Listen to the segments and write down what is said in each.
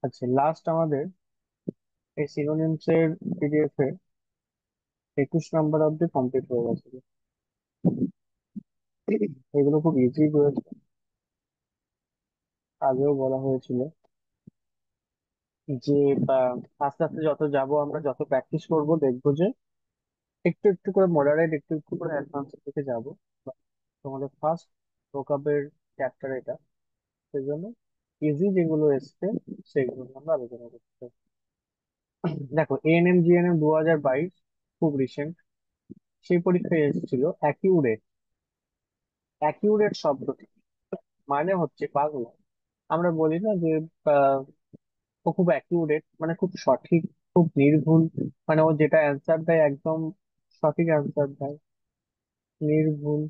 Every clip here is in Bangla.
আচ্ছা, লাস্ট আমাদের এই সিনোনিমস এর পিডিএফ এ 21 নম্বর অব্দি কমপ্লিট হয়ে গেছে। এগুলো খুব ইজি রয়েছে, আগেও বলা হয়েছিল যে আস্তে আস্তে যত যাব আমরা, যত প্র্যাকটিস করব, দেখবো যে একটু একটু করে মডারেট, একটু একটু করে অ্যাডভান্স দিকে যাবো। তোমাদের ফার্স্ট ভোকাবের চ্যাপ্টার এটা, সেজন্য ইজি যেগুলো এসছে সেগুলো নিয়ে আমরা আলোচনা করতে চাই। দেখো, এএনএম জিএনএম 2022, খুব রিসেন্ট, সেই পরীক্ষায় এসেছিল অ্যাকিউরেট। অ্যাকিউরেট শব্দটি মানে হচ্ছে পাগলা। আমরা বলি না যে আহ, ও খুব অ্যাকিউরেট, মানে খুব সঠিক, খুব নির্ভুল, মানে ও যেটা অ্যান্সার দেয় একদম সঠিক অ্যান্সার দেয়, নির্ভুল।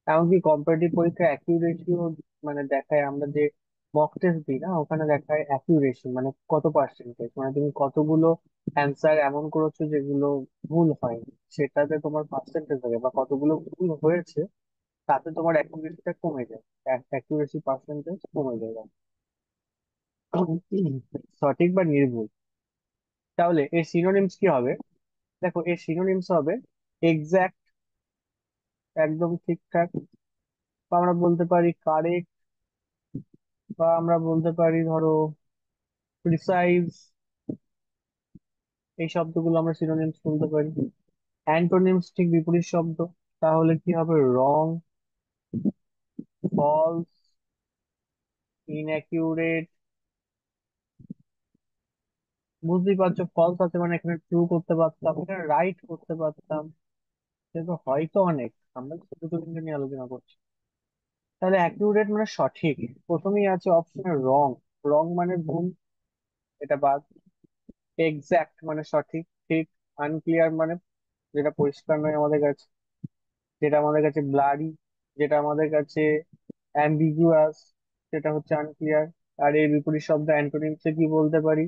এমনকি কম্পারেটিভ পরীক্ষা অ্যাকিউরেসিও মানে দেখায়, আমরা যে মক টেস্ট দিই না, ওখানে দেখায় অ্যাকিউরেসি মানে কত পার্সেন্টেজ, মানে তুমি কতগুলো অ্যান্সার এমন করেছো যেগুলো ভুল হয়নি, সেটাতে তোমার পার্সেন্টেজ হবে, বা কতগুলো ভুল হয়েছে তাতে তোমার অ্যাকিউরেসিটা কমে যায়, অ্যাকিউরেসি পার্সেন্টেজ কমে যায়। সঠিক বা নির্ভুল। তাহলে এর সিনোনিমস কি হবে? দেখো, এর সিনোনিমস হবে এক্সাক্ট, একদম ঠিকঠাক, বা আমরা বলতে পারি কারেক্ট, বা আমরা বলতে পারি ধরো প্রিসাইজ। এই শব্দগুলো আমরা সিনোনিমস বলতে পারি। অ্যান্টোনিমস ঠিক বিপরীত শব্দ, তাহলে কি হবে? রং, ফলস, ইনঅ্যাকিউরেট। বুঝতেই পারছো, ফলস আছে মানে এখানে ট্রু করতে পারতাম, এখানে রাইট করতে পারতাম, কিন্তু হয়তো অনেক, আমরা ছোট ছোট নিয়ে আলোচনা করছি। তাহলে অ্যাকিউরেট মানে সঠিক, প্রথমেই আছে অপশনে রং। রং মানে ভুল, এটা বাদ। এক্সাক্ট মানে সঠিক, ঠিক। আনক্লিয়ার মানে যেটা পরিষ্কার নয় আমাদের কাছে, যেটা আমাদের কাছে ব্লারি, যেটা আমাদের কাছে অ্যাম্বিগুয়াস, সেটা হচ্ছে আনক্লিয়ার। আর এর বিপরীত শব্দ অ্যান্টোনিমসে কি বলতে পারি?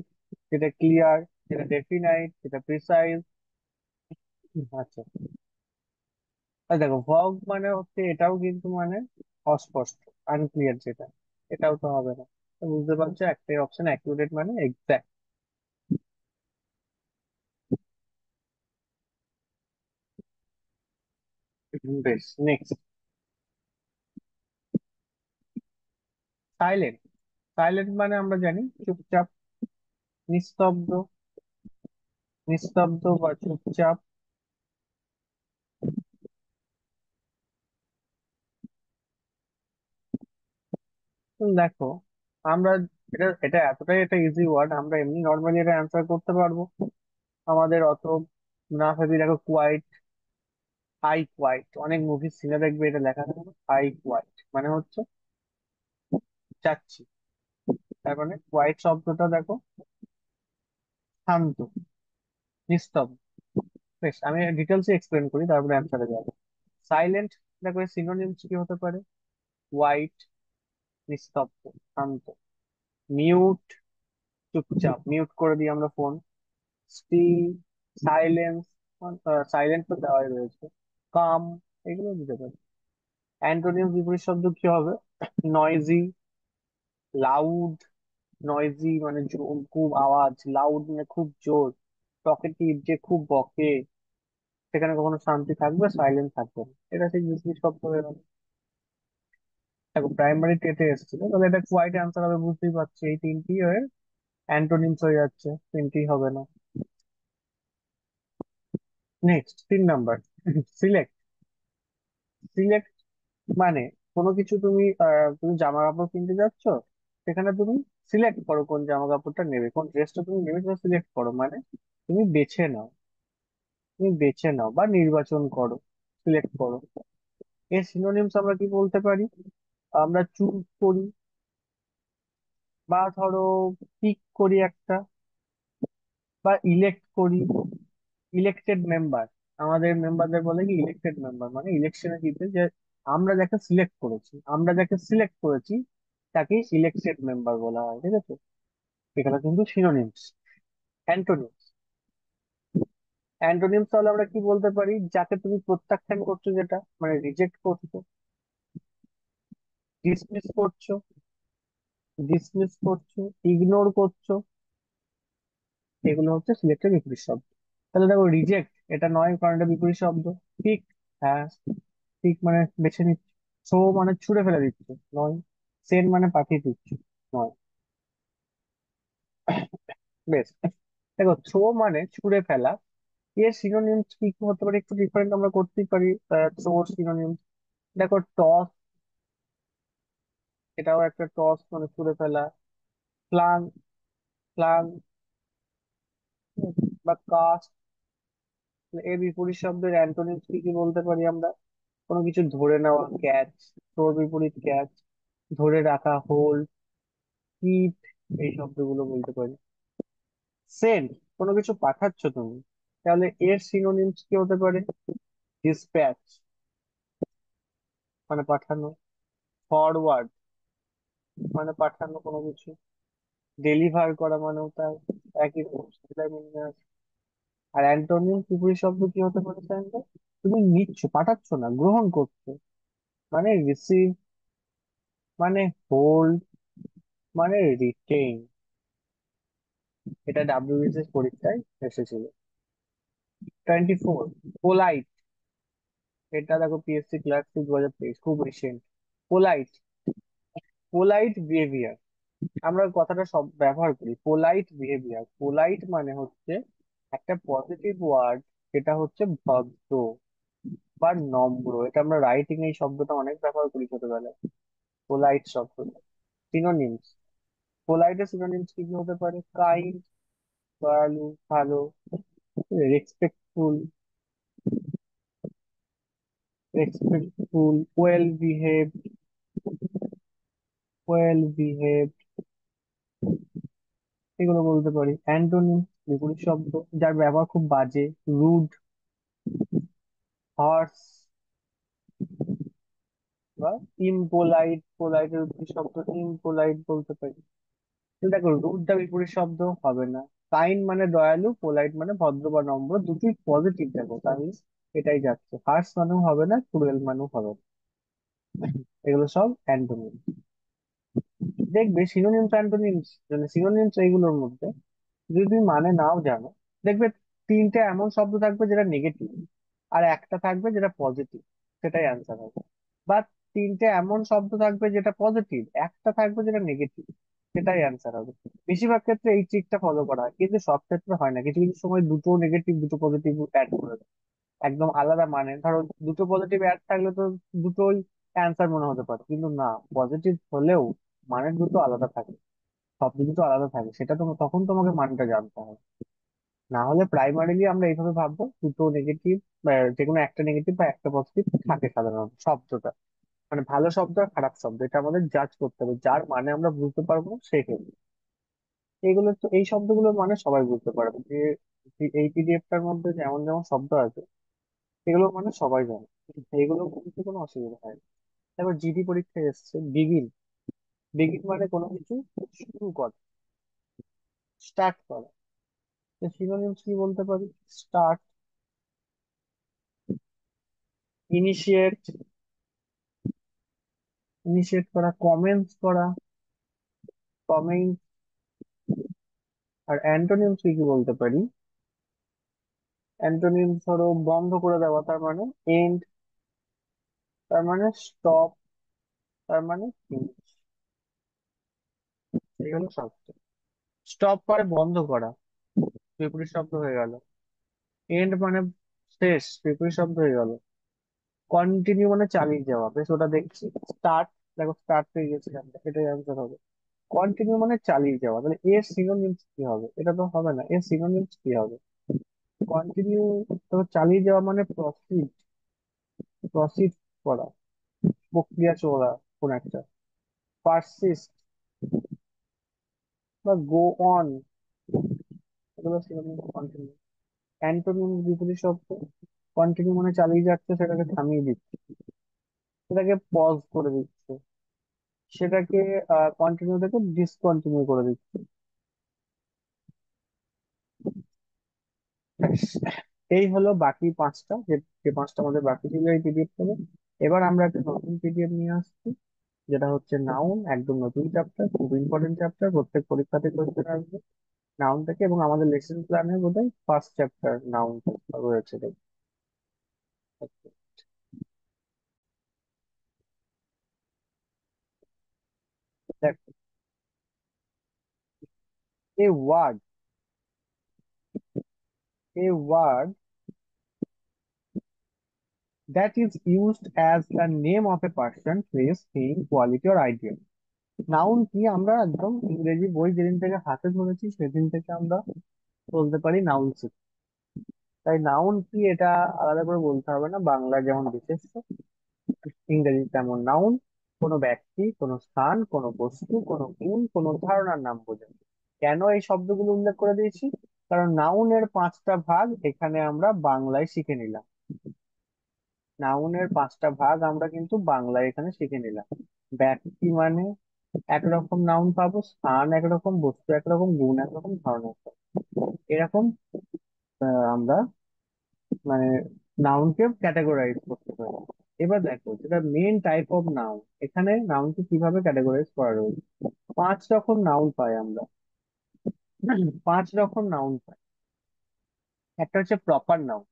যেটা ক্লিয়ার, যেটা ডেফিনাইট, যেটা প্রিসাইজ। আচ্ছা, আর দেখো ভগ মানে হচ্ছে, এটাও কিন্তু মানে অস্পষ্ট, আনক্লিয়ার যেটা, এটাও তো হবে না। তো বুঝতে পারছো, একটাই অপশন অ্যাকিউরেট মানে এক্সাক্ট। বেশ, নেক্সট। সাইলেন্ট। সাইলেন্ট মানে আমরা জানি চুপচাপ, নিস্তব্ধ, নিস্তব্ধ বা চুপচাপ। দেখো, আমরা এটা এটা এতটাই একটা ইজি ওয়ার্ড, আমরা এমনি নর্মালি এটা অ্যান্সার করতে পারবো। আমাদের অত না ভেবে দেখো, কোয়াইট, আই কোয়াইট, অনেক মুভি সিনে দেখবে এটা লেখা থাকবে আই কোয়াইট, মানে হচ্ছে চাচ্ছি। তার মানে কোয়াইট শব্দটা দেখো শান্ত, নিস্তব্ধ। বেশ, আমি ডিটেলসে এক্সপ্লেন করি, তারপরে অ্যান্সারে যাবো। সাইলেন্ট, দেখো সিনোনিমস কি হতে পারে? হোয়াইট, নিস্তব্ধ, শান্ত। মিউট, চুপচাপ, মিউট করে দিই আমরা ফোন। স্টিল, সাইলেন্স, সাইলেন্ট তো দেওয়াই রয়েছে। কাম, এগুলো দিতে পারি। অ্যান্টোনিম বিপরীত শব্দ কি হবে? Noisy, loud. নয়েজি মানে খুব আওয়াজ, লাউড মানে খুব জোর। টকেটিভ, যে খুব বকে, সেখানে কখনো শান্তি থাকবে, সাইলেন্ট থাকবে না। এটা ঠিক বিপরীত শব্দ হয়ে গেল। দেখো, প্রাইমারি টেটে এসেছিল, তাহলে এটা কোয়াইট অ্যান্সার হবে, বুঝতেই পারছি। এই তিনটি হয়ে অ্যান্টোনিমস হয়ে যাচ্ছে, তিনটি হবে না। Next 3 number, select. সিলেক্ট মানে কোনো কিছু তুমি তুমি জামা কাপড় কিনতে যাচ্ছ, সেখানে তুমি সিলেক্ট করো কোন জামা কাপড়টা নেবে, কোন ড্রেসটা তুমি নেবে, সেটা সিলেক্ট করো, মানে তুমি বেছে নাও। তুমি বেছে নাও বা নির্বাচন করো, সিলেক্ট করো। এর সিনোনিমস আমরা কি বলতে পারি? আমরা চুজ করি, বা ধরো পিক করি একটা, বা ইলেক্ট করি। ইলেক্টেড মেম্বার, আমাদের মেম্বারদের বলে কি ইলেক্টেড মেম্বার, মানে ইলেকশনে জিতে যে আমরা যাকে সিলেক্ট করেছি, আমরা যাকে সিলেক্ট করেছি তাকে ইলেক্টেড মেম্বার বলা হয়, ঠিক আছে? এখানে কিন্তু সিনোনিমস। অ্যান্টোনিমস। অ্যান্টোনিমস তাহলে আমরা কি বলতে পারি? যাকে তুমি প্রত্যাখ্যান করছো, যেটা মানে রিজেক্ট করছো, ডিসমিস করছো, ডিসমিস করছো, ইগনোর করছো, এগুলো হচ্ছে সিলেক্টের বিপরীত শব্দ। তাহলে দেখো রিজেক্ট, এটা নয় কারণ এটা বিপরীত শব্দ। পিক, হ্যাঁ পিক মানে বেছে নিচ্ছ। থ্রো মানে ছুঁড়ে ফেলে দিচ্ছ, নয়। সেন্ড মানে পাঠিয়ে দিচ্ছ, নয়। বেশ, দেখো থ্রো মানে ছুঁড়ে ফেলা, এর সিনোনিমস কি কি হতে পারে একটু ডিফারেন্ট আমরা করতেই পারি। থ্রোর সিনোনিমস, দেখো টস, এটাও একটা টস মানে ছুঁড়ে ফেলা। ফ্লাং, ফ্লাং বা কাস্ট, এর বিপরীত শব্দের অ্যান্টোনিমস কি কি বলতে পারি আমরা? কোনো কিছু ধরে নেওয়া, ক্যাচ, থ্রোর বিপরীত ক্যাচ, ধরে রাখা, হোল্ড, কিপ, এই শব্দগুলো বলতে পারি। সেন্ড, কোনো কিছু পাঠাচ্ছ তুমি, তাহলে এর সিনোনিমস কি হতে পারে? ডিসপ্যাচ মানে পাঠানো, ফরওয়ার্ড মানে পাঠানো কোনো কিছু, ডেলিভার করা মানেও তার একই রকম, সেটাই মনে আছে। আর অ্যান্টোনিম বিপরীত শব্দ কি হতে পারে স্যান্ডো? তুমি নিচ্ছ, পাঠাচ্ছ না, গ্রহণ করছো, মানে রিসিভ, মানে হোল্ড, মানে রিটেইন। এটা ডাব্লিউবিসিএস পরীক্ষায় এসেছিল। 24, পোলাইট, এটা দেখো পিএসসি ক্লার্ক 2023, খুব রিসেন্ট। পোলাইট, পোলাইট বিহেভিয়ার, আমরা কথাটা সব ব্যবহার করি। পোলাইট বিহেভিয়ার, পোলাইট মানে হচ্ছে একটা পজিটিভ ওয়ার্ড, যেটা হচ্ছে ভদ্র বা নম্র। এটা আমরা রাইটিং এই শব্দটা অনেক ব্যবহার করি ছোটবেলায়, পোলাইট শব্দটা। সিনোনিমস, পোলাইটের সিনোনিমস কি কি হতে পারে? কাইন্ড, দয়ালু, ভালো, respectful, respectful, well behave, well behave, এগুলো বলতে পারি। অ্যান্টোনিম বিপরীত শব্দ যার ব্যবহার খুব বাজে, রুড, হার্শ বা ইমপোলাইট। পোলাইটের বিপরীত শব্দ ইমপোলাইট বলতে পারি। কিন্তু দেখো রুডটা বিপরীত শব্দ হবে না। কাইন্ড মানে দয়ালু, পোলাইট মানে ভদ্র বা নম্র, দুটোই পজিটিভ দেখো, তাহলে এটাই যাচ্ছে। হার্শ মানেও হবে না, ক্রুয়েল মানেও হবে না। এগুলো সব অ্যান্টোনিম। দেখবে সিনোনিমস অ্যান্টোনিমস, মানে সিনোনিমস এইগুলোর মধ্যে যদি তুমি মানে নাও জানো, দেখবে তিনটে এমন শব্দ থাকবে যেটা নেগেটিভ, আর একটা থাকবে যেটা পজিটিভ, সেটাই অ্যান্সার হবে। বা তিনটে এমন শব্দ থাকবে যেটা পজিটিভ, একটা থাকবে যেটা নেগেটিভ, সেটাই অ্যান্সার হবে। বেশিরভাগ ক্ষেত্রে এই ট্রিকটা ফলো করা হয়, কিন্তু সব ক্ষেত্রে হয় না। কিছু কিছু সময় দুটো নেগেটিভ দুটো পজিটিভ অ্যাড করে দেয়, একদম আলাদা মানে। ধরো দুটো পজিটিভ অ্যাড থাকলে তো দুটোই অ্যান্সার মনে হতে পারে, কিন্তু না, পজিটিভ হলেও মানে দুটো আলাদা থাকে, শব্দ দুটো আলাদা থাকে, সেটা তো তখন তোমাকে মানটা জানতে হবে। না হলে প্রাইমারিলি আমরা এইভাবে ভাববো দুটো নেগেটিভ, যে কোনো একটা নেগেটিভ বা একটা পজিটিভ থাকে সাধারণত শব্দটা। মানে ভালো শব্দ আর খারাপ শব্দ এটা আমাদের জাজ করতে হবে, যার মানে আমরা বুঝতে পারবো সেই ক্ষেত্রে। এইগুলো তো, এই শব্দগুলোর মানে সবাই বুঝতে পারবে যে এই পিডিএফ টার মধ্যে যেমন যেমন শব্দ আছে, এগুলো মানে সবাই জানে, এইগুলো বুঝতে কোনো অসুবিধা হয় না। তারপর জিডি পরীক্ষায় এসছে বিগিন, বিগিন মানে কোনো কিছু শুরু করা, স্টার্ট করা। সিনোনিমস কি বলতে পারি? স্টার্ট, ইনিশিয়েট, ইনিশিয়েট করা, কমেন্টস করা, কমেন্ট। আর অ্যান্টোনিমস কি কি বলতে পারি? অ্যান্টোনিমস ধরো বন্ধ করে দেওয়া, তার মানে এন্ড, তার মানে স্টপ, তার মানে ফিনিশ। এই হলো শব্দ। স্টপ মানে বন্ধ করা, বিপরীত শব্দ হয়ে গেল। এন্ড মানে শেষ, বিপরীত শব্দ হয়ে গেল। কন্টিনিউ মানে চালিয়ে যাওয়া, বেশ ওটা দেখছি। স্টার্ট, দেখো স্টার্ট হয়ে গেছে, এটাই অ্যান্সার হবে। কন্টিনিউ মানে চালিয়ে যাওয়া, তাহলে এর সিনোনিমস কি হবে? এটা তো হবে না, এর সিনোনিমস কি হবে? কন্টিনিউ, তো চালিয়ে যাওয়া মানে প্রসিড, প্রসিড করা, প্রক্রিয়া চলা কোন একটা। পারসিস্ট বা গো অন, এগুলো সিনোনিম কন্টিনিউ। অ্যান্টোনিম বিপরীত শব্দ, কন্টিনিউ মানে চালিয়ে যাচ্ছে, সেটাকে থামিয়ে দিচ্ছে, সেটাকে পজ করে দিচ্ছে, সেটাকে কন্টিনিউ থেকে ডিসকন্টিনিউ করে দিচ্ছে। ব্যাস। এই হলো বাকি পাঁচটা, যে যে পাঁচটা আমাদের বাকি ছিল এই পিডিএফ থেকে। এবার আমরা একটা নতুন পিডিএফ নিয়ে আসছি, যেটা হচ্ছে নাউন, একদম নতুন চ্যাপ্টার, খুব ইম্পর্টেন্ট চ্যাপ্টার, প্রত্যেক পরীক্ষাতে কোশ্চেন আসবে। নাউন থেকে, এবং আমাদের লেসন প্ল্যানে বোধহয় ফার্স্ট চ্যাপ্টার নাউন রয়েছে। দেখ, a word, a word that is used as the name of a person, place, thing, quality or idea. Noun কি আমরা একদম ইংরেজি বই যেদিন থেকে হাতে ধরেছি সেদিন থেকে আমরা বলতে পারি নাউন শিখ। তাই নাউন কি এটা আলাদা করে বলতে হবে না, বাংলা যেমন বিশেষ্য, ইংরেজি তেমন নাউন কোনো ব্যক্তি, কোনো স্থান, কোনো বস্তু, কোনো গুণ, কোনো ধারণার নাম বোঝায়। কেন এই শব্দগুলো উল্লেখ করে দিয়েছি? কারণ নাউনের পাঁচটা ভাগ এখানে আমরা বাংলায় শিখে নিলাম। নাউনের পাঁচটা ভাগ আমরা কিন্তু বাংলায় এখানে শিখে নিলাম। ব্যক্তি মানে একরকম নাউন পাবো, স্থান একরকম, বস্তু একরকম, গুণ একরকম, ধারণা একরকম। এরকম আমরা মানে নাউনকে ক্যাটাগরাইজ করতে পারি। এবার দেখো, যেটা মেন টাইপ অফ নাউন, এখানে নাউনকে কিভাবে ক্যাটাগরাইজ করা রয়েছে। পাঁচ রকম নাউন পাই আমরা। পাঁচ রকম নাউন পাই। একটা হচ্ছে প্রপার নাউন।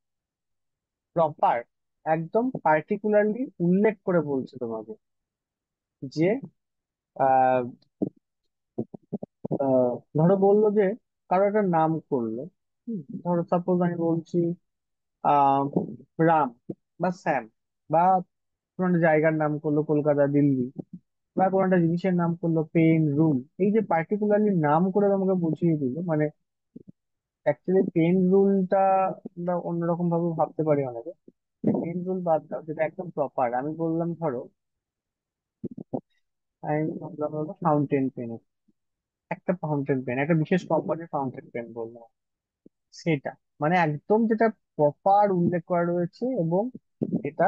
প্রপার একদম পার্টিকুলারলি উল্লেখ করে বলছে তোমাকে যে আহ ধরো বললো যে কারো একটা নাম করলো। ধরো সাপোজ আমি বলছি আহ রাম বা শ্যাম, বা কোনো একটা জায়গার নাম করলো কলকাতা, দিল্লি, বা কোনো একটা জিনিসের নাম করলো পেন, রুল। এই যে পার্টিকুলারলি নাম করে তোমাকে বুঝিয়ে দিল, মানে অ্যাকচুয়ালি পেন রুলটা আমরা অন্যরকম ভাবে ভাবতে পারি অনেকে। পেন রুল বাদ দাও, যেটা একদম প্রপার। আমি বললাম ধরো, আমি বললাম হলো ফাউন্টেন পেন, একটা ফাউন্টেন পেন, একটা বিশেষ কোম্পানির ফাউন্টেন পেন বললাম, সেটা মানে একদম যেটা প্রপার উল্লেখ করা রয়েছে, এবং এটা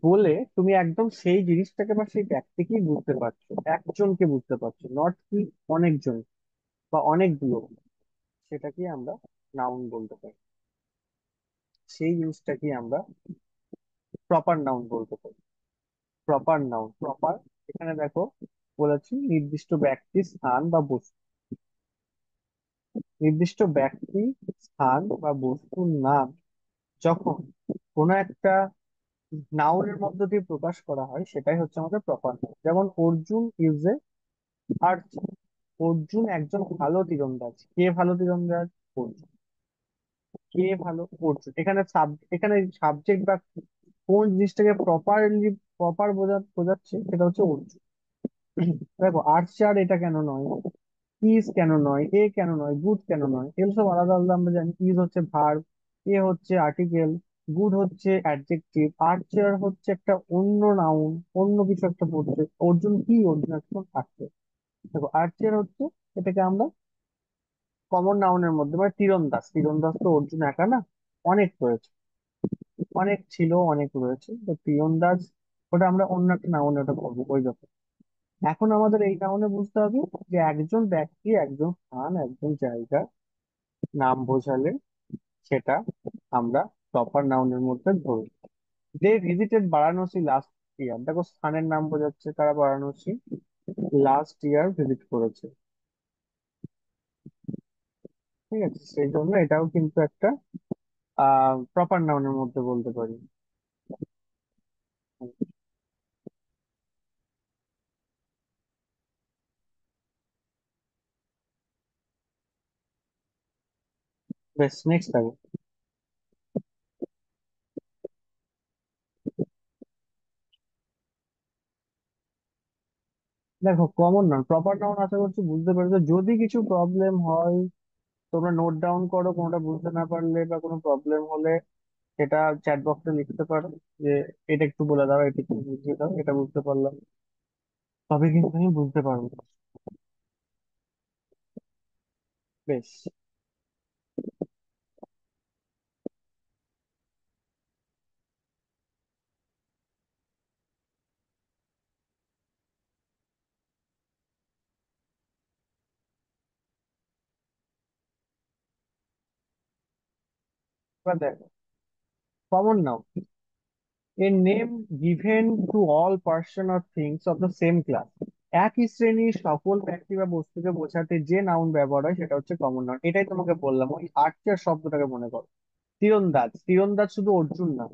বলে তুমি একদম সেই জিনিসটাকে বা সেই ব্যক্তিকেই বুঝতে পারছো, একজনকে বুঝতে পারছো, নট কি অনেকজন বা অনেকগুলো। সেটাকে আমরা নাউন বলতে পারি। সেই জিনিসটাকে আমরা প্রপার নাউন বলতে পারি। প্রপার নাউন, প্রপার, এখানে দেখো বলেছি নির্দিষ্ট ব্যক্তি, স্থান বা বস্তু। নির্দিষ্ট ব্যক্তি, স্থান বা বস্তুর নাম যখন কোনো একটা নাউনের মধ্য দিয়ে প্রকাশ করা হয়, সেটাই হচ্ছে আমাদের প্রপার নাউন। যেমন অর্জুন ইজ এ আর্চার। অর্জুন একজন ভালো তীরন্দাজ। কে ভালো তীরন্দাজ? অর্জুন। কে ভালো? অর্জুন। এখানে এখানে সাবজেক্ট বা কোন জিনিসটাকে প্রপার বোঝাচ্ছে সেটা হচ্ছে অর্জুন। দেখো আর্চার এটা কেন নয়, ইজ কেন নয়, এ কেন নয়, গুড কেন নয়, এগুলো সব আলাদা আলাদা আমরা জানি। ইজ হচ্ছে ভার্ব, এ হচ্ছে আর্টিকেল, গুড হচ্ছে অ্যাডজেক্টিভ, আর্চার হচ্ছে একটা অন্য নাউন, অন্য কিছু একটা বলছে। অর্জুন কি? অর্জুন একজন আর্চার। দেখো আর্চার হচ্ছে, এটাকে আমরা কমন নাউনের মধ্যে, মানে তীরন্দাজ। তীরন্দাজ তো অর্জুন একা না, অনেক রয়েছে, অনেক ছিল, অনেক রয়েছে, তো তীরন্দাজ ওটা আমরা অন্য একটা নাউনে ওটা করবো ওই ব্যাপার। এখন আমাদের এই নাউনে বুঝতে হবে যে একজন ব্যক্তি, একজন স্থান, একজন জায়গা নাম বোঝালে সেটা আমরা প্রপার নাউনের মধ্যে ধরব। They visited Varanasi last year. দেখো স্থানের নাম বোঝাচ্ছে, তারা বারাণসী লাস্ট ইয়ার ভিজিট করেছে। ঠিক আছে, সেই জন্য এটাও কিন্তু একটা প্রপার নাউনের মধ্যে বলতে পারি। বেশ, নেক্সট থাকো। দেখো কমন নাউন, প্রপার নাউন আশা করছি বুঝতে পেরেছো। যদি কিছু প্রবলেম হয় তোমরা নোট ডাউন করো, কোনোটা বুঝতে না পারলে বা কোনো প্রবলেম হলে সেটা চ্যাট বক্সে লিখতে পারো যে এটা একটু বলে দাও, এটা একটু বুঝিয়ে দাও, এটা বুঝতে পারলাম না। তবে কিন্তু আমি বুঝতে পারবো। বেশ, এবার দেখো common noun, a name given to all person or things of the same class. একই শ্রেণীর সকল ব্যক্তি বা বস্তুকে বোঝাতে যে নাউন ব্যবহার হয় সেটা হচ্ছে কমন নাউন। এটাই তোমাকে বললাম, ওই আর্চার শব্দটাকে মনে করো। তীরন্দাজ, তীরন্দাজ শুধু অর্জুন না,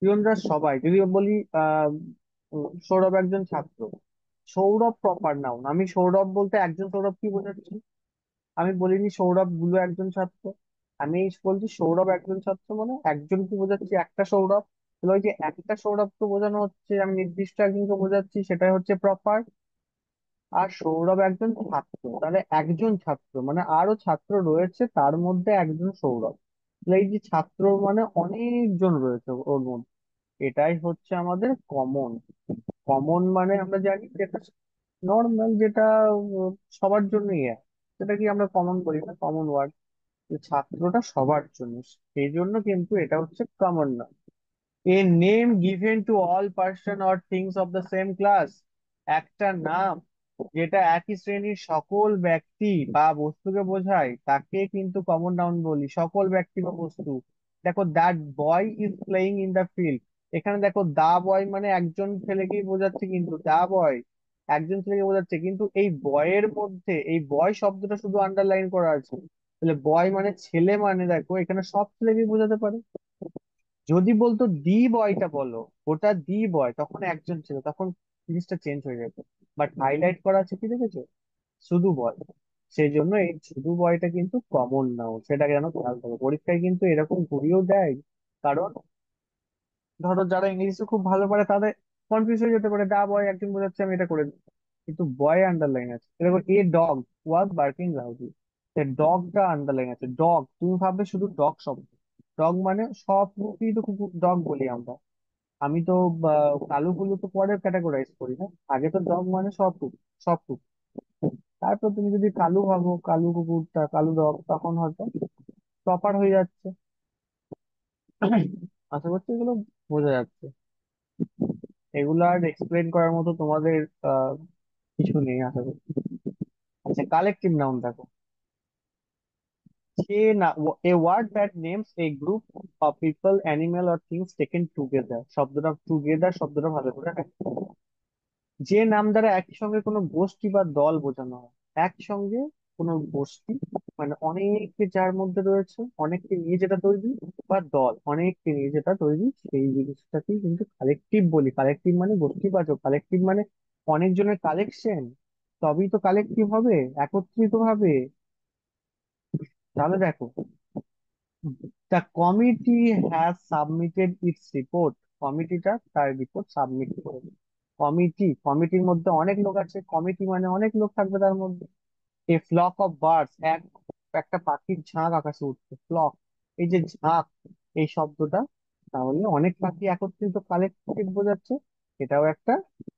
তীরন্দাজ সবাই। যদি বলি সৌরভ একজন ছাত্র, সৌরভ প্রপার নাউন। আমি সৌরভ বলতে একজন সৌরভ কি বোঝাচ্ছি? আমি বলিনি সৌরভ গুলো একজন ছাত্র, আমি বলছি সৌরভ একজন ছাত্র মানে একজন কি বোঝাচ্ছি? একটা সৌরভ। তাহলে ওই যে একটা সৌরভকে বোঝানো হচ্ছে, আমি নির্দিষ্ট একজনকে বোঝাচ্ছি, সেটাই হচ্ছে প্রপার। আর সৌরভ একজন ছাত্র, তাহলে একজন ছাত্র মানে আরো ছাত্র রয়েছে, তার মধ্যে একজন সৌরভ। তাহলে এই যে ছাত্র মানে অনেকজন রয়েছে ওর মধ্যে, এটাই হচ্ছে আমাদের কমন। কমন মানে আমরা জানি যেটা নর্মাল, যেটা সবার জন্যই এক, সেটা কি আমরা কমন বলি না, কমন ওয়ার্ড। ছাত্রটা সবার জন্য, সেই জন্য কিন্তু এটা হচ্ছে কমন না। A name given to all person or things of the same class, একটা নাম যেটা একই শ্রেণীর সকল ব্যক্তি বা বস্তুকে বোঝায় তাকে কিন্তু কমন নাউন বলি, সকল ব্যক্তি বা বস্তু। দেখো, that boy is playing in the field, এখানে দেখো দা বয় মানে একজন ছেলেকেই বোঝাচ্ছে, কিন্তু দা বয় একজন ছেলেকে বোঝাচ্ছে, কিন্তু এই বয়ের মধ্যে এই বয় শব্দটা শুধু আন্ডারলাইন করা আছে। তাহলে বয় মানে ছেলে, মানে দেখো এখানে সব ছেলেকেই বোঝাতে পারে। যদি বলতো দি বয়টা বলো, ওটা দি বয়, তখন একজন ছিল, তখন জিনিসটা চেঞ্জ হয়ে যেত। বাট হাইলাইট করা আছে কি দেখেছো, শুধু বয়। সেই জন্য এই শুধু বয়টা কিন্তু কমন নাও, সেটা যেন খেয়াল থাকো। পরীক্ষায় কিন্তু এরকম ঘুরিয়েও দেয়, কারণ ধরো যারা ইংলিশে খুব ভালো পারে তাদের কনফিউজ হয়ে যেতে পারে, দা বয় একজন বোঝাচ্ছে, আমি এটা করে দিই। কিন্তু বয় আন্ডারলাইন আছে, এরকম a dog was barking loudly, ডগটা আন্ডারলাইন আছে। ডগ, তুমি ভাববে শুধু ডগ শব্দ, ডগ মানে সব কুকুরই তো কুকুর ডগ বলি আমরা। আমি তো কালু কুলু তো পরে ক্যাটাগরাইজ করি না, আগে তো ডগ মানে সব কুকুর, সব কুকুর। তারপর তুমি যদি কালু ভাবো, কালু কুকুরটা কালু ডগ, তখন হয়তো প্রপার হয়ে যাচ্ছে। আশা করছি এগুলো বোঝা যাচ্ছে। এগুলো আর এক্সপ্লেন করার মতো তোমাদের আহ কিছু নেই আশা করি। আচ্ছা, কালেকটিভ নাউন দেখো, সে না, a word that names a group of people animal or things taken together. শব্দটা টুগেদার শব্দটা ভালো করে দেখো। যে নাম দ্বারা একসঙ্গে কোনো গোষ্ঠী বা দল বোঝানো হয়। একসঙ্গে কোনো গোষ্ঠী মানে অনেকে যার মধ্যে রয়েছে, অনেককে নিয়ে যেটা তৈরি, বা দল অনেককে নিয়ে যেটা তৈরি, সেই জিনিসটাকেই কিন্তু কালেকটিভ বলি। কালেকটিভ মানে গোষ্ঠীবাচক, কালেকটিভ মানে অনেকজনের কালেকশন, তবেই তো কালেকটিভ হবে, একত্রিত ভাবে। তাহলে দেখো, the committee has submitted its report, কমিটিটা তার রিপোর্ট সাবমিট করেছে। কমিটি, কমিটির মধ্যে অনেক লোক আছে, কমিটি মানে অনেক লোক থাকবে তার মধ্যে। এ ফ্লক অফ বার্ডস, একটা পাখির ঝাঁক আকাশে উঠছে, ফ্লক, এই যে ঝাঁক, এই শব্দটা, তাহলে অনেক পাখি একত্রিত, কালেকটিভ বোঝাচ্ছে, এটাও একটা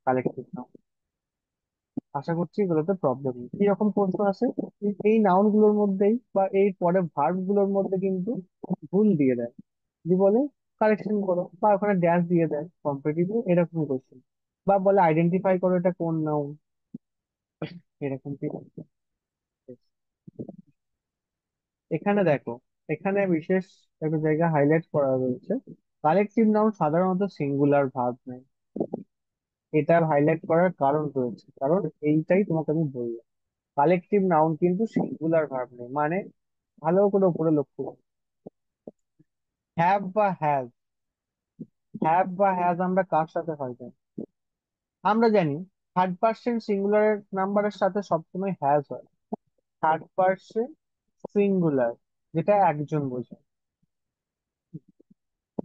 কালেকটিভ নাউন। আশা করছি এগুলোতে প্রবলেম নেই। কিরকম প্রশ্ন আসে, এই নাউন গুলোর মধ্যেই বা এই পরে ভার্ব গুলোর মধ্যে কিন্তু ভুল দিয়ে দেয়, যদি বলে কারেকশন করো, বা ওখানে ড্যাশ দিয়ে দেয় কম্পিটিটিভ, এরকম কোশ্চেন। বা বলে আইডেন্টিফাই করো এটা কোন নাউন, এরকম কি। এখানে দেখো, এখানে বিশেষ একটা জায়গা হাইলাইট করা রয়েছে, কালেকটিভ নাউন সাধারণত সিঙ্গুলার ভার্ব নেই। এটার হাইলাইট করার কারণ রয়েছে, কারণ এইটাই তোমাকে আমি বললাম, কালেকটিভ নাউন কিন্তু সিঙ্গুলার ভার্ব নেই। মানে ভালো করে উপরে লক্ষ্য করো, হ্যাভ বা হ্যাজ, হ্যাভ বা হ্যাজ আমরা কার সাথে হয় জানি? আমরা জানি থার্ড পার্সন সিঙ্গুলার নাম্বারের সাথে সবসময় হ্যাজ হয়। থার্ড পার্সন সিঙ্গুলার, যেটা একজন বোঝায়।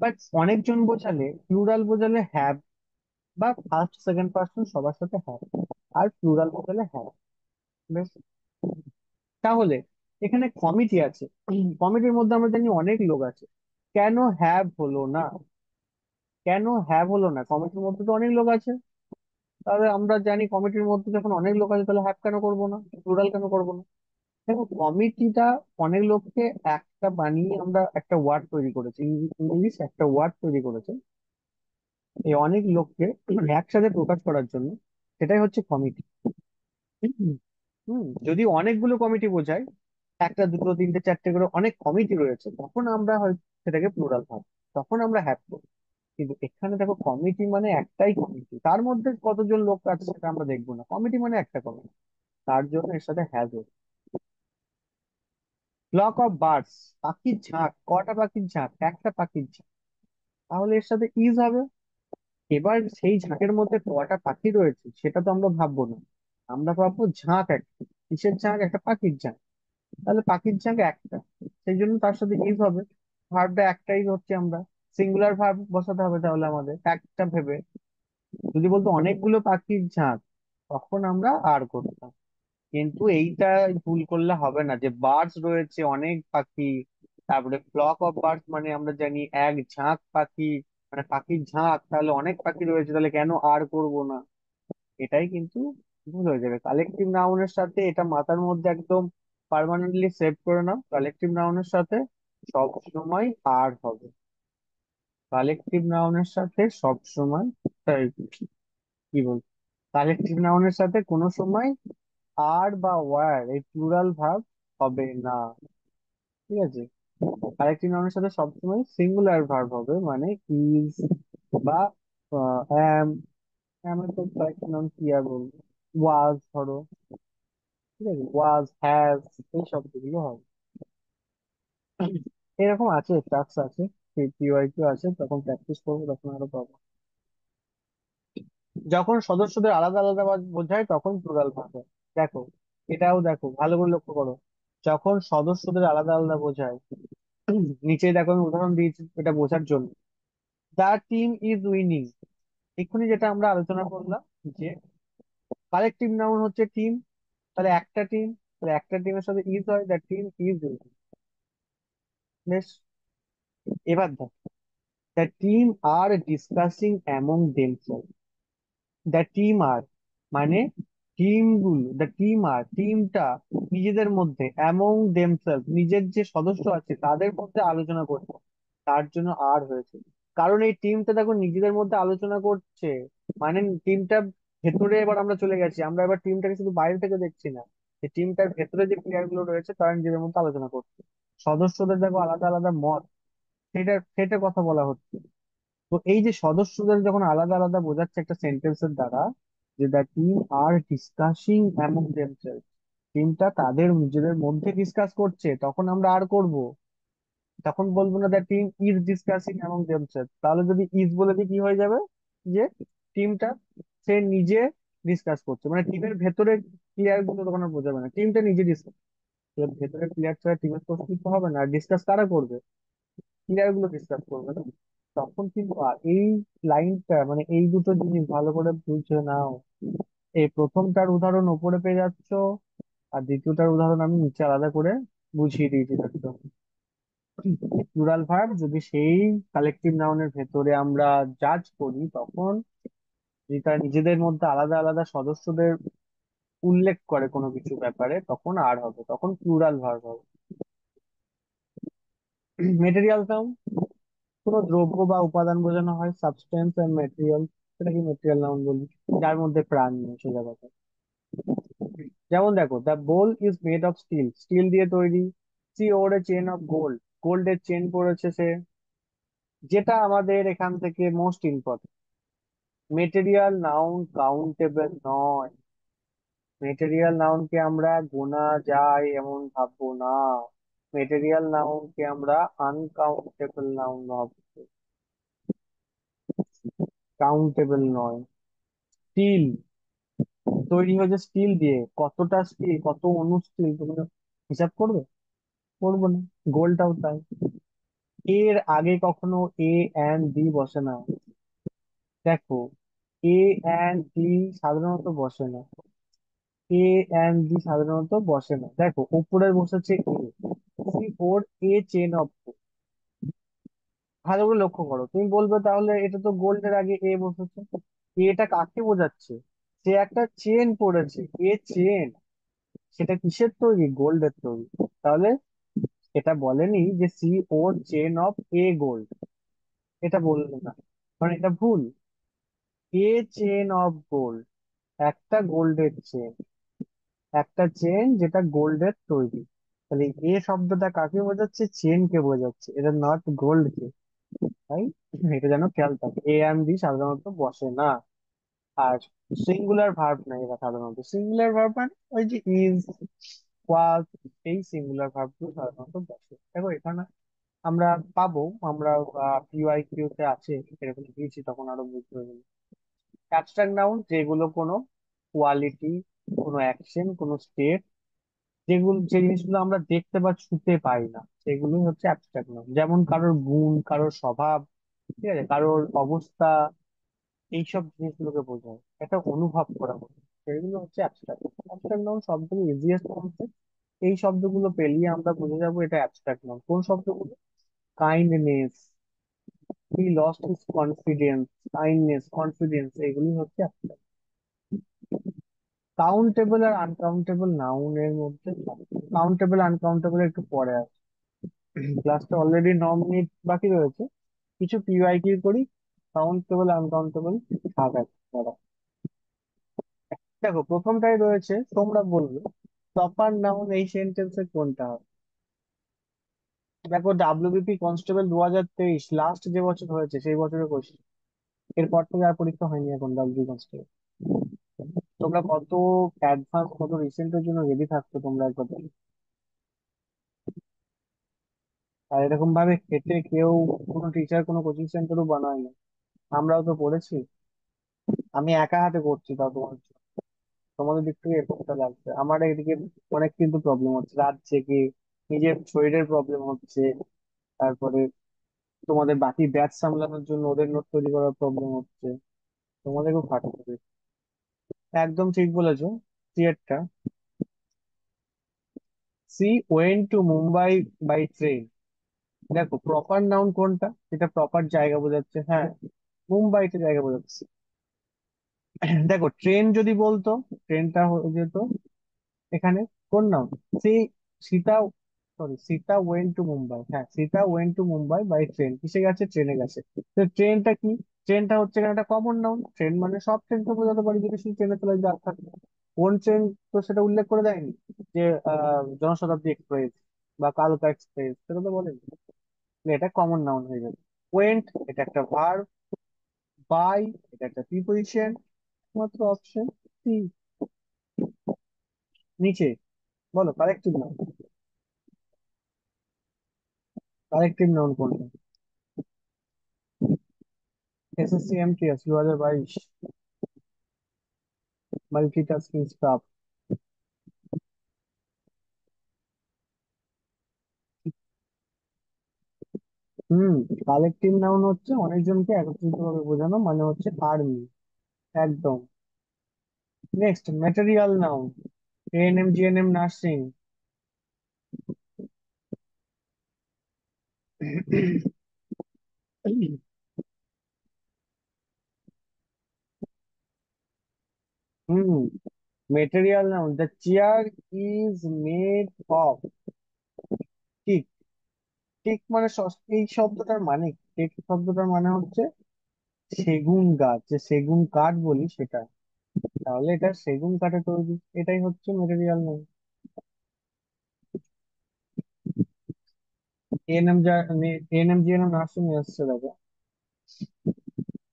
বাট অনেকজন বোঝালে, প্লুরাল বোঝালে হ্যাভ, বা ফার্স্ট সেকেন্ড পার্সন সবার সাথে হ্যাভ, আর প্লুরাল বোঝালে হ্যাভ। বেশ, তাহলে এখানে কমিটি আছে, কমিটির মধ্যে আমরা জানি অনেক লোক আছে, কেন হ্যাভ হলো না? কেন হ্যাভ হলো না? কমিটির মধ্যে তো অনেক লোক আছে। তাহলে আমরা জানি কমিটির মধ্যে যখন অনেক লোক আছে, তাহলে হ্যাভ কেন করবো না, প্লুরাল কেন করবো না? দেখো, কমিটিটা অনেক লোককে একটা বানিয়ে আমরা একটা ওয়ার্ড তৈরি করেছি, ইংলিশ একটা ওয়ার্ড তৈরি করেছে এই অনেক লোককে একসাথে প্রকাশ করার জন্য, সেটাই হচ্ছে কমিটি। যদি অনেকগুলো কমিটি বোঝায়, একটা দুটো তিনটে চারটে করে অনেক কমিটি রয়েছে, তখন আমরা হয়তো সেটাকে প্লুরাল ভাবি, তখন আমরা হ্যাভ করি। কিন্তু এখানে দেখো কমিটি মানে একটাই কমিটি, তার মধ্যে কতজন লোক আছে সেটা আমরা দেখবো না, কমিটি মানে একটা কমিটি। তার জন্য এর সাথে হ্যাজ। ফ্লক অফ বার্ডস, পাখির ঝাঁক, কটা পাখির ঝাঁক? একটা পাখির ঝাঁক। তাহলে এর সাথে ইজ হবে। এবার সেই ঝাঁকের মধ্যে কটা পাখি রয়েছে সেটা তো আমরা ভাববো না, আমরা ভাববো ঝাঁক একটা। কিসের ঝাঁক? একটা পাখির ঝাঁক। তাহলে পাখির ঝাঁক একটা, সেই জন্য তার সাথে ইজ হবে। ভার্বটা একটাই হচ্ছে, আমরা সিঙ্গুলার ভার্ব বসাতে হবে তাহলে আমাদের একটা ভেবে। যদি বলতো অনেকগুলো পাখির ঝাঁক, তখন আমরা আর করতাম। কিন্তু এইটা ভুল করলে হবে না, যে বার্ডস রয়েছে অনেক পাখি, তারপরে ফ্লক অফ বার্ডস মানে আমরা জানি এক ঝাঁক পাখি, মানে পাখির ঝাঁক, তাহলে অনেক পাখি রয়েছে, তাহলে কেন আর করব না? এটাই কিন্তু ভুল হয়ে যাবে। কালেকটিভ নাউনের সাথে এটা মাথার মধ্যে একদম পার্মানেন্টলি সেভ করে নাও, কালেকটিভ নাউনের সাথে সব সময় আর হবে। কালেকটিভ নাউনের সাথে সব সময়, কি বল, কালেকটিভ নাউনের সাথে কোনো সময় আর বা ওয়ার এই প্লুরাল ভার্ব হবে না। ঠিক আছে? আরেকটি নাউনের সাথে সবসময় সিঙ্গুলার ভার্ব হবে, মানে ইজ বা অ্যাম। অ্যামের তো কয়েকটি নাউন কি আর বলবো, ওয়াজ ধরো, ঠিক আছে, ওয়াজ, হ্যাজ, এই শব্দগুলো হবে। এরকম আছে, টাক্স আছে, পিওয়াইকিউ আছে, তখন প্র্যাকটিস করবো, তখন আরো পাবো। যখন সদস্যদের আলাদা আলাদা বোঝায় তখন প্লুরাল ভার্ব হয়। দেখো, এটাও দেখো, ভালো করে লক্ষ্য করো। যখন সদস্যদের আলাদা আলাদা বোঝায়, নিচে দেখো আমি উদাহরণ দিয়েছি এটা বোঝার জন্য। দা টিম ইজ উইনিং, এক্ষুনি যেটা আমরা আলোচনা করলাম, যে কালেকটিভ নাউন হচ্ছে টিম, তাহলে একটা টিম, তাহলে একটা টিমের সাথে ইজ হয়, দ্য টিম ইজ উইনিং। বেশ, এবার দেখো, the team are discussing among themselves. The team are মানে টিম গুলো, দ্য টিম আর টিমটা নিজেদের মধ্যে, অ্যামং দেমসেলস নিজের যে সদস্য আছে তাদের মধ্যে আলোচনা করছে, তার জন্য আর হয়েছে। কারণ এই টিমটা দেখো নিজেদের মধ্যে আলোচনা করছে, মানে টিমটা ভেতরে, এবার আমরা চলে গেছি, আমরা এবার টিমটাকে শুধু বাইরে থেকে দেখছি না, যে টিমটার ভেতরে যে প্লেয়ার গুলো রয়েছে তারা নিজেদের মধ্যে আলোচনা করছে, সদস্যদের দেখো আলাদা আলাদা মত, সেটা সেটা কথা বলা হচ্ছে। তো এই যে সদস্যদের যখন আলাদা আলাদা বোঝাচ্ছে একটা সেন্টেন্সের দ্বারা, যে the team are discussing among themselves, টিমটা তাদের নিজেদের মধ্যে ডিসকাস করছে, তখন আমরা আর করব, তখন বলবো না the team is discussing among themselves. তাহলে যদি ইজ বলে দিই কি হয়ে যাবে, যে টিমটা সে নিজে ডিসকাস করছে, মানে টিমের ভেতরে প্লেয়ার গুলো তখন আর বোঝাবে না, টিমটা নিজে ডিসকাস, ভেতরে প্লেয়ার ছাড়া টিমের তো অস্তিত্ব হবে না, ডিসকাস কারা করবে? প্লেয়ার গুলো ডিসকাস করবে না। তখন কিন্তু এই লাইনটা, মানে এই দুটো জিনিস ভালো করে বুঝে নাও। এই প্রথমটার উদাহরণ উপরে পেয়ে যাচ্ছ, আর দ্বিতীয়টার উদাহরণ আমি নিচে আলাদা করে বুঝিয়ে দিয়েছি একদম। প্লুরাল ভার্ব যদি সেই কালেকটিভ নাউনের ভেতরে আমরা জাজ করি, তখন যদি তারা নিজেদের মধ্যে আলাদা আলাদা সদস্যদের উল্লেখ করে কোনো কিছু ব্যাপারে, তখন আর হবে, তখন প্লুরাল ভার্ব হবে। মেটেরিয়াল নাউন, কোনো দ্রব্য বা উপাদান বোঝানো হয়, সাবস্টেন্স এন্ড মেটেরিয়াল, সেটাকে মেটেরিয়াল নাউন বলি, যার মধ্যে প্রাণ নেই সোজা কথা। যেমন দেখো, the bowl is made of steel, steel দিয়ে তৈরি। She wore a chain of gold, গোল্ডের চেন পড়েছে সে, যেটা আমাদের এখান থেকে most important. Material noun countable নয়, মেটেরিয়াল নাউনকে আমরা গোনা যায় এমন ভাববো না, মেটেরিয়াল নাউনকে আমরা আনকাউন্টেবল নাউন ভাববো, কাউন্টেবল নয়। স্টিল তৈরি হয়েছে স্টিল দিয়ে, কতটা স্টিল, কত অনু স্টিল, তুমি হিসাব করবে? করবো না। গোলটাও তাই, এর আগে কখনো এ এন্ড ডি বসে না। দেখো, এ এন্ড ডি সাধারণত বসে না, এ এন্ড ডি সাধারণত বসে না। দেখো উপরে বসেছে a, C four, a chain of, ভালো করে লক্ষ্য করো, তুমি বলবে তাহলে এটা তো গোল্ডের আগে এ বসেছে। এটা কাকে বোঝাচ্ছে? সে একটা চেন পড়েছে, এ চেন, সেটা কিসের তৈরি? গোল্ডের তৈরি। তাহলে এটা বলেনি যে she wore chain of a gold, এটা বললো না, মানে এটা ভুল। এ চেন অফ গোল্ড, একটা গোল্ডের চেন, একটা চেন যেটা গোল্ডের তৈরি। তাহলে এ শব্দটা কাকে বোঝাচ্ছে? চেন কে বোঝাচ্ছে, এটা নট গোল্ড কে। তাই এটা যেন খেয়াল থাকে, এ এন্ড বি সাধারণত বসে না। আর সিঙ্গুলার ভার্ব নাই, এরা সাধারণত সিঙ্গুলার ভার্ব মানে ওই যে ইজ, ওয়াজ, এই সিঙ্গুলার ভার্ব গুলো সাধারণত বসে। দেখো এখানে আমরা পাবো, আমরা পিওয়াই কিউ তে আছে এরকম দিয়েছি, তখন আরো বুঝতে হবে। অ্যাবস্ট্রাক্ট নাউন যেগুলো কোনো কোয়ালিটি, কোনো অ্যাকশন, কোনো স্টেট, যেগুলো যে জিনিসগুলো আমরা দেখতে বা ছুঁতে পাই না, সেগুলো হচ্ছে অ্যাবস্ট্রাক্ট নাউন। যেমন কারোর গুণ, কারোর স্বভাব, ঠিক আছে, কারোর অবস্থা, এইসব জিনিসগুলোকে বোঝায়, এটা অনুভব করা বোঝায়, সেগুলো হচ্ছে অ্যাবস্ট্রাক্ট। অ্যাবস্ট্রাক্ট নাউন সব থেকে ইজিয়েস্ট কনসেপ্ট। এই শব্দগুলো পেলিয়ে আমরা বুঝে যাবো এটা অ্যাবস্ট্রাক্ট নাউন। কোন শব্দগুলো? Kindness, he lost his confidence, kindness, confidence, এগুলি হচ্ছে abstract। কাউন্টেবল আর আনকাউন্টেবল নাউনের মধ্যে, কাউন্টেবল আনকাউন্টেবল একটু পরে আছে, ক্লাসটা অলরেডি 9 মিনিট বাকি রয়েছে, কিছু পিওয়াইকিউ করি। কাউন্টেবল আনকাউন্টেবল থাক আছে দাঁড়া। দেখো প্রথমটাই রয়েছে, তোমরা বলবে প্রপার নাউন এই সেন্টেন্সে কোনটা হবে। দেখো ডাব্লিউবিপি কনস্টেবল 2023 লাস্ট যে বছর হয়েছে সেই বছরের কোশ্চেন, এরপর থেকে আর পরীক্ষা হয়নি এখন ডাব্লিউবি কনস্টেবল। তোমরা কত অ্যাডভান্স, কত রিসেন্টের জন্য রেডি থাকছো তোমরা একবার বলো। আর এরকম ভাবে খেটে কেউ, কোনো টিচার কোনো কোচিং সেন্টারও বানায় না, আমরাও তো পড়েছি। আমি একা হাতে করছি, তাও তোমার জন্য। তোমাদের দিক থেকে এফোর্টটা লাগছে, আমার এদিকে অনেক কিন্তু প্রবলেম হচ্ছে, রাত জেগে নিজের শরীরের প্রবলেম হচ্ছে, তারপরে তোমাদের বাকি ব্যাচ সামলানোর জন্য ওদের নোট তৈরি করার প্রবলেম হচ্ছে, তোমাদেরও খাটতে হবে। একদম ঠিক বলেছো। সিলেটটা, she went to Mumbai by train. দেখো প্রপার নাউন কোনটা, এটা প্রপার জায়গা বোঝাচ্ছে, হ্যাঁ মুম্বাইতে জায়গা বোঝাচ্ছে। দেখো ট্রেন যদি বলতো, ট্রেনটা হয়ে যেত এখানে কোন noun, she, Sita, sorry Sita went to Mumbai, হ্যাঁ Sita went to Mumbai by train, কিসে গেছে, ট্রেনে গেছে। তো ট্রেনটা কি, ট্রেনটা হচ্ছে এখানে একটা কমন নাউন, ট্রেন মানে সব ট্রেনকে বোঝাতে পারি যেটা সেই ট্রেনে চলে যাওয়ার থাকে। কোন ট্রেন তো সেটা উল্লেখ করে দেয়নি, যে জনশতাব্দী এক্সপ্রেস বা কালকা এক্সপ্রেস, সেটা তো বলেনি। এটা কমন নাউন হয়ে যাবে। ওয়েন্ট এটা একটা ভার্ব, বাই এটা একটা প্রিপোজিশন, মাত্র অপশন সি। নিচে বলো কারেক্টিভ নাউন, কারেক্টিভ নাউন কোনটা? SSC MTS 2022, multitasking staff. হুম, কালেকটিভ নাউন হচ্ছে অনেকজনকে একত্রিত ভাবে বোঝানো, মানে হচ্ছে আর্মি, একদম। Next material noun, ANM GNM nursing. হুম, material noun, the chair is made of, teak. Teak মানে এই শব্দটার মানে, টিক শব্দটার মানে হচ্ছে সেগুন গাছ, যে সেগুন কাঠ বলি সেটা, তাহলে এটা সেগুন কাঠে তৈরি, এটাই হচ্ছে মেটেরিয়াল নাউন। এএনএম যা, এএনএম জিএনএম নার্সিং এসছে দেখো,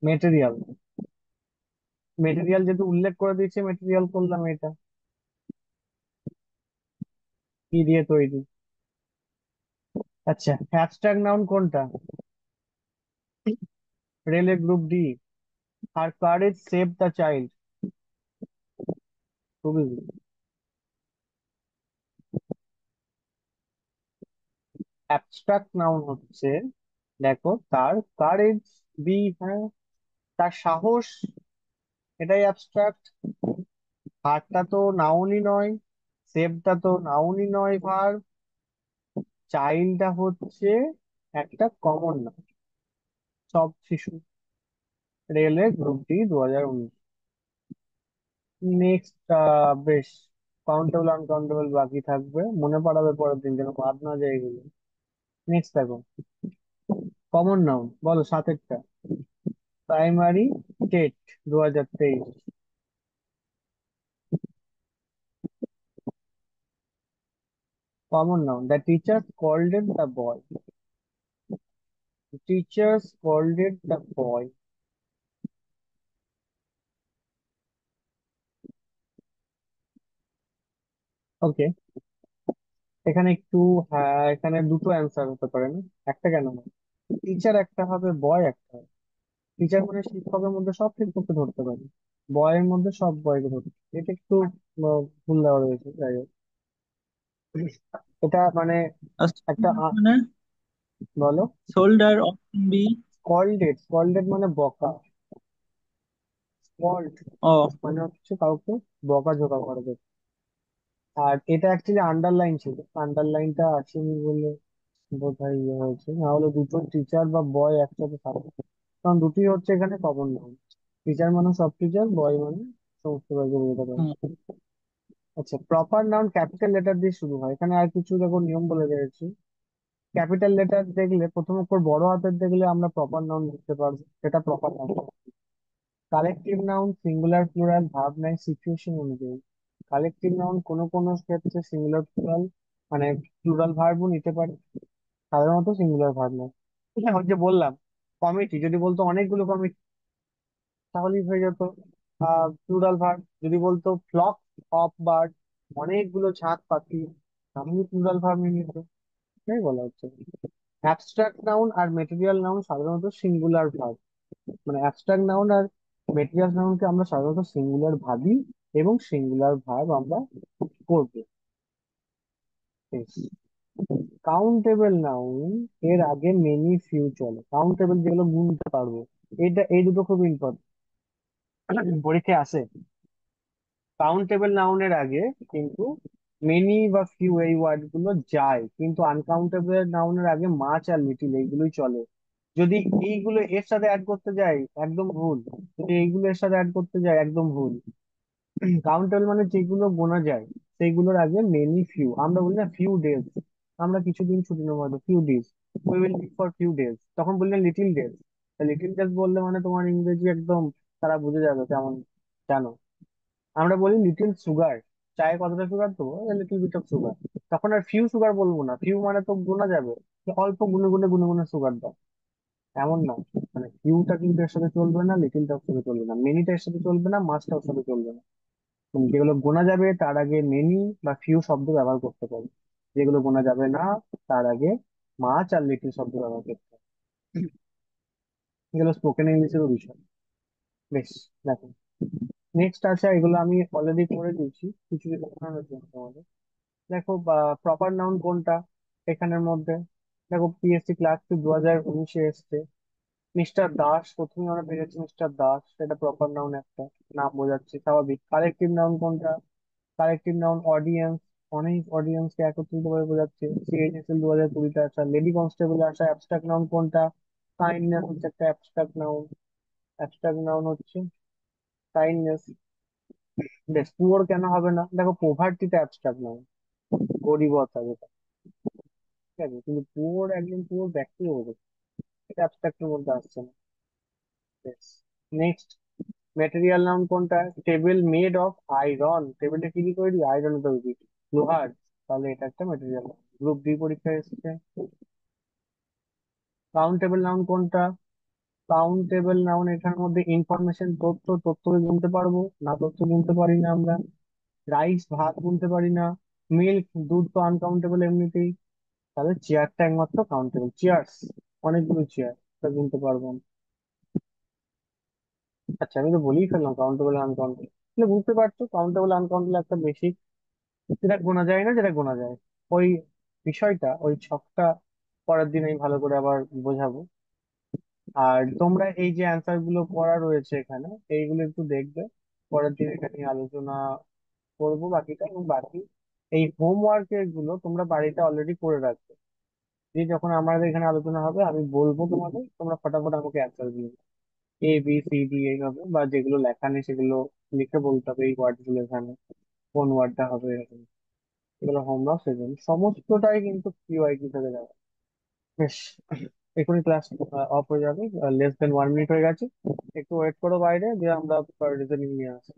মেটেরিয়াল, মেটেরিয়াল যেহেতু উল্লেখ করে দিয়েছে, মেটেরিয়াল করলাম এটা, কি দিয়ে তৈরি। আচ্ছা অ্যাবস্ট্রাক্ট নাউন কোনটা? রেলের গ্রুপ ডি, আর কারেজ সেভ দ্য চাইল্ড, খুবই। অ্যাবস্ট্রাক্ট নাউন হচ্ছে, দেখো তার কারেজ, বি, হ্যাঁ তার সাহস, এটাই অ্যাবস্ট্রাক্ট। হারটা তো নাউনই নয়, সেভটা তো নাউনই নয়, ভার, চাইল্ডটা হচ্ছে একটা কমন নাউন, সব শিশু। রেলের গ্রুপ ডি 2019। নেক্সট, বেশ, কাউন্টেবল আনকাউন্টেবল বাকি থাকবে, মনে পড়াবে পরের দিন যেন বাদ না যায় এগুলো। নেক্সট দেখো, কমন নাউন বলো সাতেরটা। Primary TET 2023। Common noun, the teacher called the boy. Teacher scolded the boy. Okay, এখানে একটু, হ্যাঁ এখানে দুটো অ্যান্সার হতে পারে না, একটা কেন না? টিচার একটা হবে, বয় একটা হবে। টিচার মানে শিক্ষকের মধ্যে সব শিক্ষককে ধরতে পারি, বয়ের মধ্যে সব বয়কে ধরতে পারি। এটা একটু ভুল দেওয়া রয়েছে, যাই হোক। এটা মানে একটা মানে বলো। শোল্ডার অপশন বি। স্কল্ডেড, স্কল্ডেড মানে বকা। স্কল্ড ও। মানে হচ্ছে কাউকে বকাঝকা করে দেয়। আর এটা অ্যাকচুয়ালি আন্ডারলাইন ছিল, আন্ডারলাইনটা আসেনি বলে বোধহয় ইয়ে হয়েছে, না হলে দুটো টিচার বা বয় একসাথে থাকে, কারণ দুটোই হচ্ছে এখানে কমন নাউন। টিচার মানে সব টিচার, বয় মানে সমস্ত বয়কে বোঝাতে পারে। হুম। আচ্ছা, প্রপার নাউন ক্যাপিটাল লেটার দিয়ে শুরু হয়, এখানে আর কিছু দেখো নিয়ম বলে দিয়েছি। ক্যাপিটাল লেটার দেখলে, প্রথম অক্ষর বড় হাতের দেখলে আমরা প্রপার নাউন লিখতে পারবো, সেটা proper noun. Collective noun singular plural verb নাই সিচুয়েশন অনুযায়ী। কালেকটিভ নাউন কোনো কোনো ক্ষেত্রে সিঙ্গুলার প্লুরাল মানে প্লুরাল ভার্বও নিতে পারে, সাধারণত সিঙ্গুলার ভার্ব নয়। হ্যাঁ, ওই যে বললাম, কমিটি যদি বলতো অনেকগুলো কমিটি, তাহলেই হয়ে যেত প্লুরাল ভার্ব। যদি বলতো ফ্লক অফ বার্ড, অনেকগুলো ছাদ পাখি, তাহলে প্লুরাল ভার্ব নিয়ে নিত। এটাই বলা হচ্ছে। অ্যাবস্ট্রাক্ট নাউন আর মেটেরিয়াল নাউন সাধারণত সিঙ্গুলার ভার্ব, মানে অ্যাবস্ট্রাক্ট নাউন আর মেটেরিয়াল নাউনকে আমরা সাধারণত সিঙ্গুলার ভাবি এবং সিঙ্গুলার ভার্ব আমরা করবো। কাউন্টেবল নাউন এর আগে মেনি ফিউ চলে, কাউন্টেবল যেগুলো গুনতে পারবো। এটা এই দুটো খুব ইম্পর্টেন্ট, পরীক্ষায় আসে। কাউন্টেবল নাউনের আগে কিন্তু মেনি বা ফিউ এই ওয়ার্ড গুলো যায়, কিন্তু আনকাউন্টেবল নাউনের আগে মাচ আর লিটিল এইগুলোই চলে। যদি এইগুলো এর সাথে অ্যাড করতে যাই একদম ভুল, যদি এইগুলো এর সাথে অ্যাড করতে যাই একদম ভুল। কাউন্টেবল মানে যেগুলো গোনা যায়, সেগুলোর আগে মেনি ফিউ, আমরা বলি না ফিউ ডেজ, আমরা কিছুদিন ছুটি নেবো, হয়তো few days, we will leave for few days, তখন বললেন লিটিল ডেজ। লিটিল ডেজ বললে মানে তোমার ইংরেজি একদম তারা বুঝে যাবে কেমন, জানো। আমরা বলি লিটিল সুগার, চায়ে কতটা সুগার দেবো, লিটিল বিট অফ সুগার। তখন আর ফিউ সুগার বলবো না, ফিউ মানে তো গোনা যাবে, যে অল্প গুনে গুনে গুনে গুনে সুগার দাও, এমন না। মানে ফিউটা কিন্তু এর সাথে চলবে না, লিটিলটার সাথে চলবে না, মিনিটা এর সাথে চলবে না, মাছটার সাথে চলবে না। যেগুলো গোনা যাবে তার আগে মেনি বা ফিউ শব্দ ব্যবহার করতে পারি, যেগুলো গোনা যাবে না তার আগে মাছ আর লিটিল শব্দ ব্যবহার করতে হবে। এগুলো স্পোকেন ইংলিশেরও বিষয়। বেশ, দেখো নেক্সট আছে, এগুলো আমি অলরেডি করে দিয়েছি কিছু দেখানোর জন্য তোমাদের। দেখো প্রপার নাউন কোনটা এখানের মধ্যে, দেখো পিএসসি ক্লাস 2019-এ এসছে। মিস্টার দাস, প্রথমে আমরা পেয়েছি মিস্টার দাস, সেটা প্রপার নাউন একটা, নাম বোঝাচ্ছে স্বাভাবিক। কালেকটিভ নাউন কোনটা? কালেকটিভ নাউন অডিয়েন্স, অনেক অডিয়েন্স কে একত্রিত করে বোঝাচ্ছে। সিএইচএসএল 2020-তে আসা, লেডি কনস্টেবল আসা। অ্যাবস্ট্রাক্ট নাউন কোনটা? কাইন্ডনেস হচ্ছে একটা অ্যাবস্ট্রাক্ট নাউন, অ্যাবস্ট্রাক্ট নাউন হচ্ছে কাইন্ডনেস। বেশ, পুয়ার কেন হবে না? দেখো পোভার্টিটা অ্যাবস্ট্রাক্ট নাউন, গরিবতা যেটা, ঠিক আছে, কিন্তু পুয়ার একজন পুয়ার ব্যক্তি হবে, এটা অ্যাবস্ট্রাক্টের মধ্যে আসছে না। বেশ, নেক্সট, ম্যাটেরিয়াল নাউন কোনটা? টেবিল মেড অফ আয়রন, টেবিলটা কি দিয়ে তৈরি? আয়রন তৈরি, লোহার, তাহলে এটা একটা ম্যাটেরিয়াল। গ্রুপ ডি পরীক্ষায় এসেছে। কাউন্টেবল নাউন কোনটা? কাউন্টেবল নাউন এখানের মধ্যে ইনফরমেশন, তথ্য, তথ্যকে গুনতে পারবো না, তথ্য গুনতে পারি না আমরা। রাইস, ভাত গুনতে পারি না। মিল্ক, দুধ তো আনকাউন্টেবল এমনিতেই। তাহলে চেয়ারটা একমাত্র কাউন্টেবল, চেয়ার্স, অনেকগুলো চেয়ার, তা গুনতে পারবো না। আচ্ছা, আমি তো বলেই ফেললাম কাউন্টেবল আনকাউন্টেবল, তাহলে বুঝতে পারছো কাউন্টেবল আনকাউন্টেবল একটা বেসিক, যেটা গোনা যায় না, যেটা গোনা যায়। ওই বিষয়টা, ওই ছকটা পরের দিন আমি ভালো করে আবার বোঝাবো। আর তোমরা এই যে অ্যান্সার গুলো করা রয়েছে এখানে, এইগুলো একটু দেখবে, পরের দিন এটা নিয়ে আলোচনা করবো বাকিটা। এবং বাকি এই হোমওয়ার্ক গুলো তোমরা বাড়িতে অলরেডি করে রাখবে, যে যখন আমাদের এখানে আলোচনা হবে আমি বলবো তোমাদের, তোমরা ফটাফট আমাকে অ্যান্সার দিও, ABCD এইভাবে, বা যেগুলো লেখা নেই সেগুলো লিখে বলতে হবে, এই ওয়ার্ড গুলো এখানে কোন ওয়ার্ডটা হবে এরকম। এগুলো হোমওয়ার্ক, সেজন্য সমস্তটাই কিন্তু PYQ থেকে দেওয়া। বেশ, এখনই ক্লাস অফ হয়ে যাবে, লেস দেন 1 মিনিট হয়ে গেছে, একটু ওয়েট করো বাইরে, দিয়ে আমরা রিজনিং নিয়ে আসি।